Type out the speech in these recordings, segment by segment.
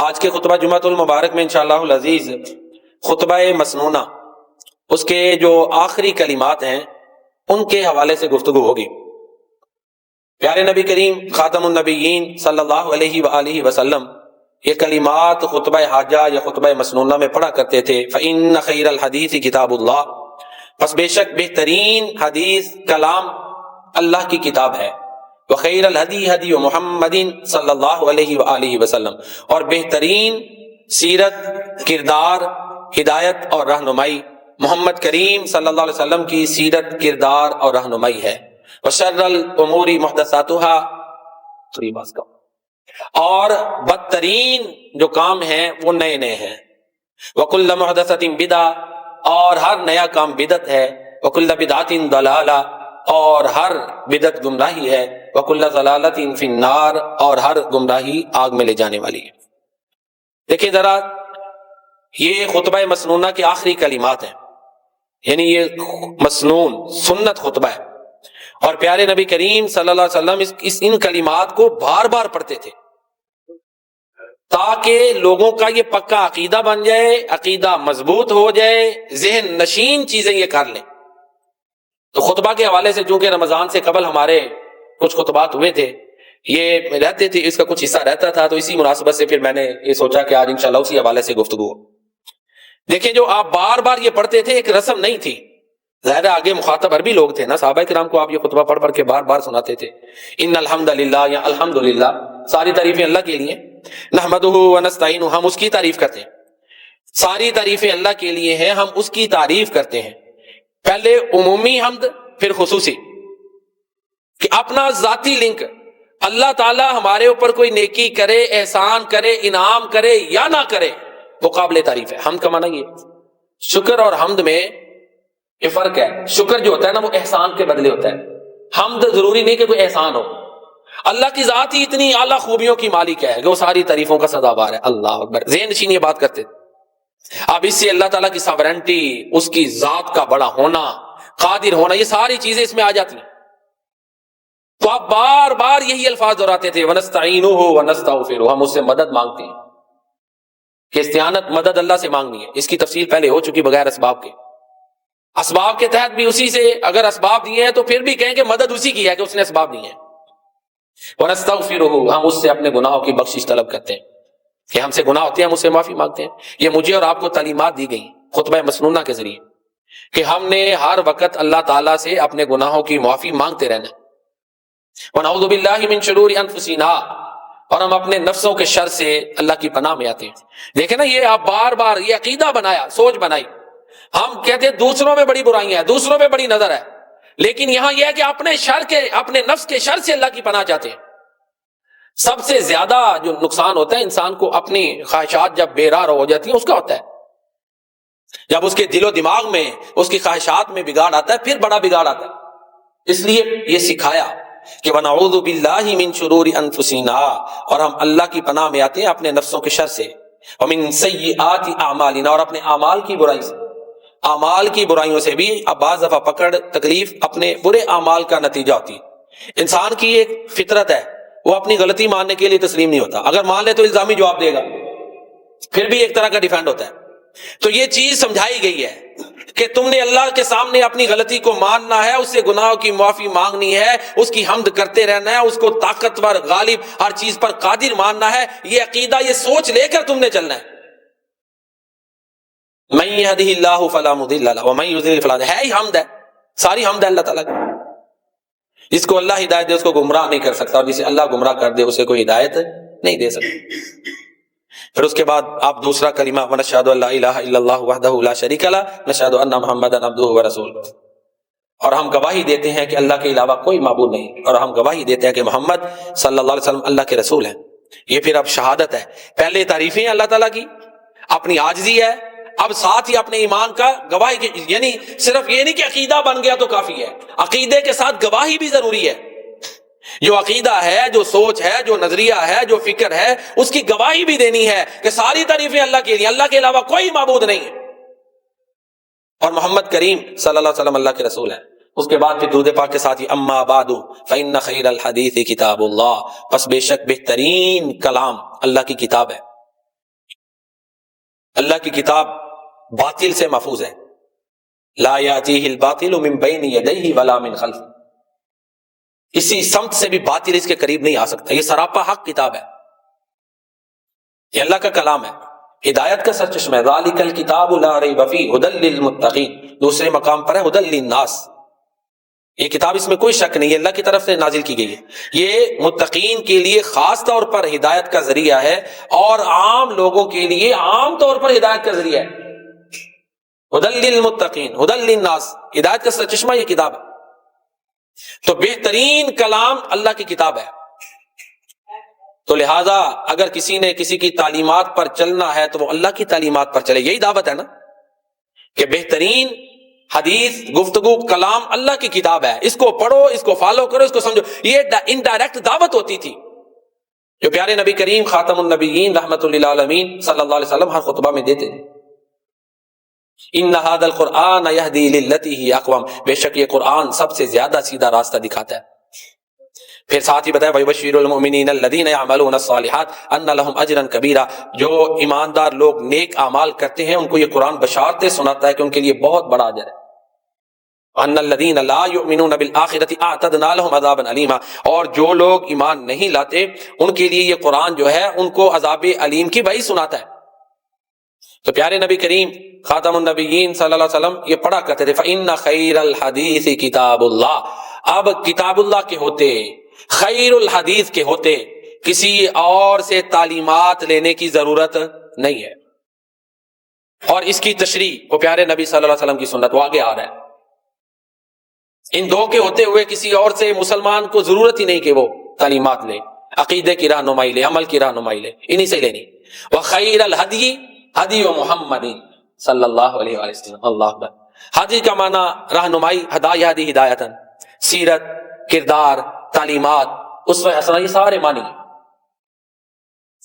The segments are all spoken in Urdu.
آج کے خطبہ جمعۃ المبارک میں انشاءاللہ العزیز خطبہ مسنونہ اس کے جو آخری کلمات ہیں ان کے حوالے سے گفتگو ہوگی۔ پیارے نبی کریم خاتم النبیین صلی اللہ علیہ وآلہ وسلم یہ کلمات خطبہ حاجہ یا خطبہ مسنونہ میں پڑھا کرتے تھے۔ فإن خیر الحدیث کتاب اللہ، پس بے شک بہترین حدیث کلام اللہ کی کتاب ہے۔ وخیر الہدی ہدی محمد صلی اللہ علیہ وآلہ وسلم، اور بہترین سیرت، کردار، ہدایت اور رہنمائی محمد کریم صلی اللہ علیہ وسلم کی سیرت، کردار اور رہنمائی ہے۔ وشر الامور محدثاتها، اور بدترین جو کام ہیں وہ نئے نئے ہیں۔ وکل محدثۃ بدعہ، اور ہر نیا کام بدعت ہے۔ وکل بدعۃ ضلالہ، اور ہر بدعت گمراہی ہے۔ وکل ضلالۃ فی النار، اور ہر گمراہی آگ میں لے جانے والی ہے۔ دیکھیں ذرا، یہ خطبہ مسنونہ کے آخری کلمات ہیں، یعنی یہ مسنون سنت خطبہ ہے، اور پیارے نبی کریم صلی اللہ علیہ وسلم ان کلمات کو بار بار پڑھتے تھے تاکہ لوگوں کا یہ پکا عقیدہ بن جائے، عقیدہ مضبوط ہو جائے، ذہن نشین چیزیں یہ کر لیں۔ تو خطبہ کے حوالے سے چونکہ رمضان سے قبل ہمارے کچھ خطبات ہوئے تھے، یہ رہتے تھے، اس کا کچھ حصہ رہتا تھا، تو اسی مناسبت سے پھر میں نے یہ سوچا کہ آج انشاءاللہ اسی حوالے سے گفتگو ہو۔ دیکھیں، جو آپ بار بار یہ پڑھتے تھے ایک رسم نہیں تھی، ظاہر آگے مخاطب عربی لوگ تھے نا، صحابہ کرام کو آپ یہ خطبہ پڑھ کے بار بار سناتے تھے۔ ان الحمدللہ، یا الحمدللہ، ساری تعریفیں اللہ کے لیے۔ نحمدہ ونستعینہ، ہم اس کی تعریف کرتے ہیں، ساری تعریفیں اللہ کے لیے ہیں، ہم اس کی تعریف کرتے ہیں۔ پہلے عمومی حمد، پھر خصوصی، کہ اپنا ذاتی لنک اللہ تعالیٰ ہمارے اوپر کوئی نیکی کرے، احسان کرے، انعام کرے یا نہ کرے، وہ قابل تعریف ہے۔ حمد کا معنی یہ، شکر اور حمد میں یہ فرق ہے۔ شکر جو ہوتا ہے نا وہ احسان کے بدلے ہوتا ہے، حمد ضروری نہیں کہ کوئی احسان ہو۔ اللہ کی ذات ہی اتنی اعلیٰ خوبیوں کی مالک ہے کہ وہ ساری تعریفوں کا سزاوار ہے۔ اللہ اکبر، ذہن نشین یہ بات کرتے تھے۔ اب اس سے اللہ تعالیٰ کی ساورنٹی، اس کی ذات کا بڑا ہونا، قادر ہونا، یہ ساری چیزیں اس میں آ جاتی ہیں۔ تو آپ بار بار یہی الفاظ دہراتے تھے، وَنَسْتَعِينُهُ وَنَسْتَغْفِرُهُ، ہم اس سے مدد مانگتے ہیں۔ کہ استعانت مدد اللہ سے مانگنی ہے، اس کی تفصیل پہلے ہو چکی بغیر اسباب کے۔ اسباب کے تحت بھی اسی سے اگر اسباب دیے ہیں تو پھر بھی کہیں کہ مدد اسی کی ہے کہ اس نے اسباب دیے ہیں۔ وَنَسْتَغْفِرُهُ، ہم اس سے اپنے گناہوں کی بخشش طلب کرتے ہیں کہ ہم سے گناہ ہوتے ہیں، ہم اس سے معافی مانگتے ہیں۔ یہ مجھے اور آپ کو تعلیمات دی گئی خطبہ مسنونہ کے ذریعے کہ ہم نے ہر وقت اللہ تعالیٰ سے اپنے گناہوں کی معافی مانگتے رہنا ہے۔ وَنَعُوذُ بِاللَّهِ مِن شُرُورِ أَنفُسِنَا، اور ہم اپنے نفسوں کے شر سے اللہ کی پناہ میں آتے ہیں۔ دیکھیں نا، یہ آپ بار بار یہ عقیدہ بنایا، سوچ بنائی۔ ہم کہتے ہیں دوسروں میں بڑی برائیاں ہیں، دوسروں میں بڑی نظر ہے، لیکن یہاں یہ ہے کہ اپنے شر کے، اپنے نفس کے شر سے اللہ کی پناہ چاہتے ہیں۔ سب سے زیادہ جو نقصان ہوتا ہے انسان کو اپنی خواہشات جب بے راہ ہو جاتی ہیں اس کا ہوتا ہے۔ جب اس کے دل و دماغ میں، اس کی خواہشات میں بگاڑ آتا ہے، پھر بڑا بگاڑ آتا ہے۔ اس لیے یہ سکھایا کہ وَنَعُوذُ بِاللَّهِ مِن شُرُورِ أَنفُسِنَا، اور ہم اللہ کی پناہ میں آتے ہیں اپنے نفسوں کے شر سے۔ وَمِن سَيِّئَاتِ أَعْمَالِنَا، اور اپنے اعمال کی برائی سے۔ اعمال کی برائیوں سے بھی اب بعض دفعہ پکڑ، تکلیف اپنے برے اعمال کا نتیجہ ہوتی ہے۔ انسان کی ایک فطرت ہے، وہ اپنی غلطی ماننے کے لیے تسلیم نہیں ہوتا، اگر مان لے تو الزامی جواب دے گا، پھر بھی ایک طرح کا ڈیفینڈ ہوتا ہے۔ تو یہ چیز سمجھائی گئی ہے کہ تم نے اللہ کے سامنے اپنی غلطی کو ماننا ہے، اس سے گناہوں کی معافی مانگنی ہے، اس کی حمد کرتے رہنا ہے، اس کو طاقتور، غالب، ہر چیز پر قادر ماننا ہے۔ یہ عقیدہ، یہ سوچ لے کر تم نے چلنا ہے۔ من يهده الله فلا مضل له ومن يضلل فلا هادي، ہے ہی حمد ہے، ساری حمد ہے اللہ تعالیٰ کی۔ جس کو اللہ ہدایت دے اس کو گمراہ نہیں کر سکتا، اور جسے اللہ گمراہ کر دے اسے کوئی ہدایت نہیں دے سکتا۔ پھر اس کے بعد آپ دوسرا کلمہ، وَنَشْهَدُ أَن لَا إِلَٰهَ إِلَّا اللَّهُ وَحْدَهُ لَا شَرِيكَ لَهُ وَنَشْهَدُ أَنَّ مُحَمَّدًا عَبْدُهُ وَرَسُولُهُ، اور ہم گواہی دیتے ہیں کہ اللہ کے علاوہ کوئی معبود نہیں، اور ہم گواہی دیتے ہیں کہ محمد صلی اللہ علیہ وسلم اللہ کے رسول ہیں۔ یہ پھر اب شہادت ہے۔ پہلے تعریفیں اللہ تعالیٰ کی، اپنی عاجزی ہے، اب ساتھ ہی اپنے ایمان کا گواہی کی، یعنی صرف یہ نہیں کہ عقیدہ بن گیا تو کافی ہے، عقیدے کے ساتھ گواہی بھی ضروری ہے۔ جو عقیدہ ہے، جو سوچ ہے، جو نظریہ ہے، جو فکر ہے، اس کی گواہی بھی دینی ہے کہ ساری تعریفیں اللہ کے لیے، اللہ کے علاوہ کوئی معبود نہیں ہے، اور محمد کریم صلی اللہ علیہ وسلم اللہ کے رسول ہیں۔ اس کے بعد پھر درود پاک کے ساتھ ہی اما بعد فإن خیر الحدیث کتاب اللہ، پس بے شک بہترین کلام اللہ کی کتاب ہے۔ اللہ کی کتاب باطل سے محفوظ ہے. لا یاتیہ الباطل من بین یدیہ ولا من خلفہ، اسی سمت سے بھی باطل اس کے قریب نہیں آ سکتا. یہ سراپا حق کتاب ہے، یہ اللہ کا کلام ہے، ہدایت کا سرچشمہ ہے. ذالک الکتاب لا ریب فیہ ھدی للمتقین، دوسرے مقام پر ہے ھدی للناس. یہ کتاب اس میں کوئی شک نہیں ہے، اللہ کی طرف سے نازل کی گئی ہے. یہ متقین کے لیے خاص طور پر ہدایت کا ذریعہ ہے، اور عام لوگوں کے لیے عام طور پر ہدایت کا ذریعہ ہے. ھدی للمتقین ھدی للناس، ہدایت کا سرچشمہ یہ کتاب ہے. تو بہترین کلام اللہ کی کتاب ہے. تو لہٰذا اگر کسی نے کسی کی تعلیمات پر چلنا ہے تو وہ اللہ کی تعلیمات پر چلے. یہی دعوت ہے نا کہ بہترین حدیث گفتگو کلام اللہ کی کتاب ہے، اس کو پڑھو، اس کو فالو کرو، اس کو سمجھو. یہ انڈائریکٹ دعوت ہوتی تھی جو پیارے نبی کریم خاتم النبیین رحمت للعالمین صلی اللہ علیہ وسلم ہر خطبہ میں دیتے تھے. ان ھذا القرآن یہدی للتی ہی اقوم، بے شک یہ قرآن سب سے زیادہ سیدھا راستہ دکھاتا ہے. پھر ساتھ ہی بتایا وَيُبَشِّرُ الْمُؤْمِنِينَ الَّذِينَ يَعْمَلُونَ الصَّالِحَاتِ أَنَّ لَهُمْ أَجْرًا كَبِيرًا، جو ایماندار لوگ نیک اعمال کرتے ہیں ان کو یہ قرآن بشارتیں سناتا ہے کہ ان کے لیے بہت بڑا اجر ہے. وَأَنَّ الَّذِينَ لَا يُؤْمِنُونَ بِالْآخِرَةِ أَعْتَدْنَا لَهُمْ عَذَابًا أَلِيمًا، اور جو لوگ ایمان نہیں لاتے ان کے لیے یہ قرآن جو ہے ان کو عذاب علیم کی وعید سناتا ہے. تو پیارے نبی کریم خاتم النبیین صلی اللہ علیہ وسلم یہ پڑھا کرتے تھے فَإِنَّ خَيْرَ الْحَدِيثِ کتاب اللہ. اب کتاب اللہ کے ہوتے، خیر الحدیث کے ہوتے، کسی اور سے تعلیمات لینے کی ضرورت نہیں ہے. اور اس کی تشریح وہ پیارے نبی صلی اللہ علیہ وسلم کی سنت وہ آگے آ رہا ہے. ان دو کے ہوتے ہوئے کسی اور سے مسلمان کو ضرورت ہی نہیں کہ وہ تعلیمات لے، عقیدے کی رہنمائی لے، عمل کی رہنمائی لے، انہی سے لینی. وخیر الہدی ہدی محمد صلی اللہ علیہ وسلم. اللہ اکبر. ہدی کا معنی رہنمائی، ہدایہ دی ہدایتن، سیرت، کردار، تعلیمات، اسوہ حسنہ، یہ سارے معنی.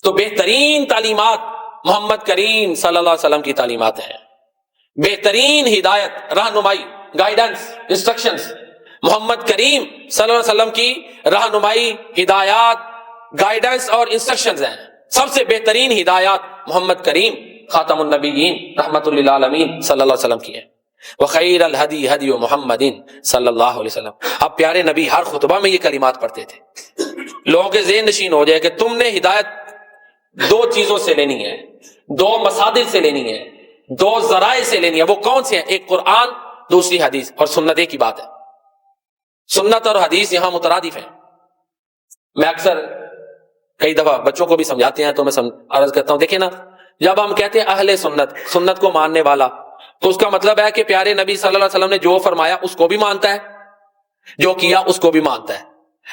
تو بہترین تعلیمات محمد کریم صلی اللہ علیہ وسلم کی تعلیمات ہیں. بہترین ہدایت، رہنمائی، گائیڈنس، انسٹرکشنز محمد کریم صلی اللہ علیہ وسلم کی رہنمائی، ہدایات، گائیڈنس اور انسٹرکشنز ہیں. سب سے بہترین ہدایات محمد کریم خاتم النبیین رحمت للعالمین صلی اللہ علیہ وسلم کی ہیں. وخیر الہدی ہدی محمد صلی اللہ علیہ وسلم. اب پیارے نبی ہر خطبہ میں یہ کلمات پڑھتے تھے. لوگوں کے ذہن نشین ہو جائے کہ تم نے ہدایت دو چیزوں سے لینی ہے، دو مصادر سے لینی ہے، دو ذرائع سے لینی ہے. وہ کون سے ہیں؟ ایک قرآن، دوسری حدیث. اور سنت ایک ہی بات ہے. سنت اور حدیث یہاں مترادف ہیں. میں اکثر کئی دفعہ بچوں کو بھی سمجھاتے ہیں تو میں عرض کرتا ہوں، دیکھیں نا، جب ہم کہتے ہیں اہل سنت، سنت کو ماننے والا، تو اس کا مطلب ہے کہ پیارے نبی صلی اللہ علیہ وسلم نے جو فرمایا اس کو بھی مانتا ہے، جو کیا اس کو بھی مانتا ہے.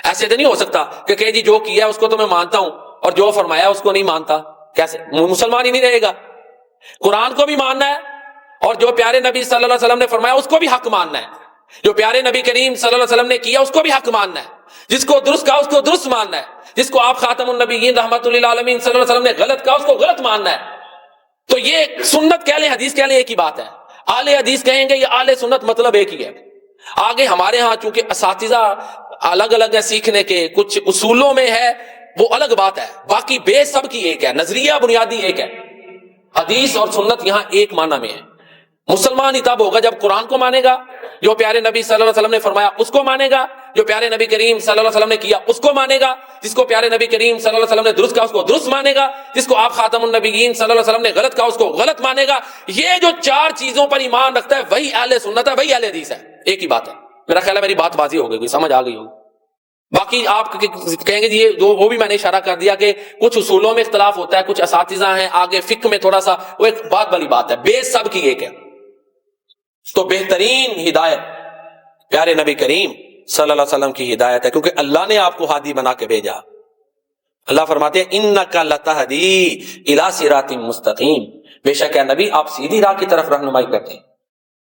ایسے تو نہیں ہو سکتا کہ جی جو کیا ہے اس کو تو میں مانتا ہوں اور جو فرمایا اس کو نہیں مانتا. کیسے؟ مسلمان ہی نہیں رہے گا. قرآن کو بھی ماننا ہے اور جو پیارے نبی صلی اللہ علیہ وسلم نے فرمایا اس کو بھی حق ماننا ہے. جو پیارے نبی کریم صلی اللہ علیہ وسلم نے کیا اس کو بھی حق ماننا ہے. جس کو درست کہا اس کو درست ماننا ہے. جس کو آپ خاتم النبیین رحمت للعالمین صلی اللہ علیہ وسلم نے غلط کہا اس کو غلط ماننا ہے. تو یہ سنت کہہ لیں، حدیث کہہ لیں، ایک ہی بات ہے. اہل حدیث کہیں گے یا اہل سنت، مطلب ایک ہی ہے. آگے ہمارے ہاں چونکہ اساتذہ الگ الگ ہیں سیکھنے کے، کچھ اصولوں میں ہے وہ الگ بات ہے، باقی بیس سب کی ایک ہے، نظریہ بنیادی ایک ہے. حدیث اور سنت یہاں ایک معنی میں ہے. مسلمان ہی تب ہوگا جب قرآن کو مانے گا، جو پیارے نبی صلی اللہ علیہ وسلم نے فرمایا اس کو مانے گا، جو پیارے نبی کریم صلی اللہ علیہ وسلم نے کیا اس کو مانے گا، جس کو پیارے نبی کریم صلی اللہ علیہ وسلم نے درست کہا اس کو درست مانے گا، جس کو آپ خاتم النبیین صلی اللہ علیہ وسلم نے غلط کہا اس کو غلط مانے گا. یہ جو چار چیزوں پر ایمان رکھتا ہے وہی اہل سنت ہے، وہی اہل حدیث ہے. ایک ہی بات ہے. میرا خیال ہے میری بات واضح ہو گئی، سمجھ آ گئی ہوگی. باقی آپ کہیں گے جی وہ بھی میں نے اشارہ کر دیا کہ کچھ اصولوں میں اختلاف ہوتا ہے، کچھ اساتذہ ہیں آگے فقہ میں تھوڑا سا، وہ ایک بات والی بات ہے، بیس سب کی ایک ہے. تو بہترین ہدایت پیارے نبی کریم صلی اللہ علیہ وسلم کی ہدایت ہے، کیونکہ اللہ نے آپ کو ہادی بنا کے بھیجا. اللہ فرماتے ہیں انک لتہدی الی صراط مستقیم، بے شک ہے نبی آپ سیدھی راہ کی طرف رہنمائی کرتے ہیں.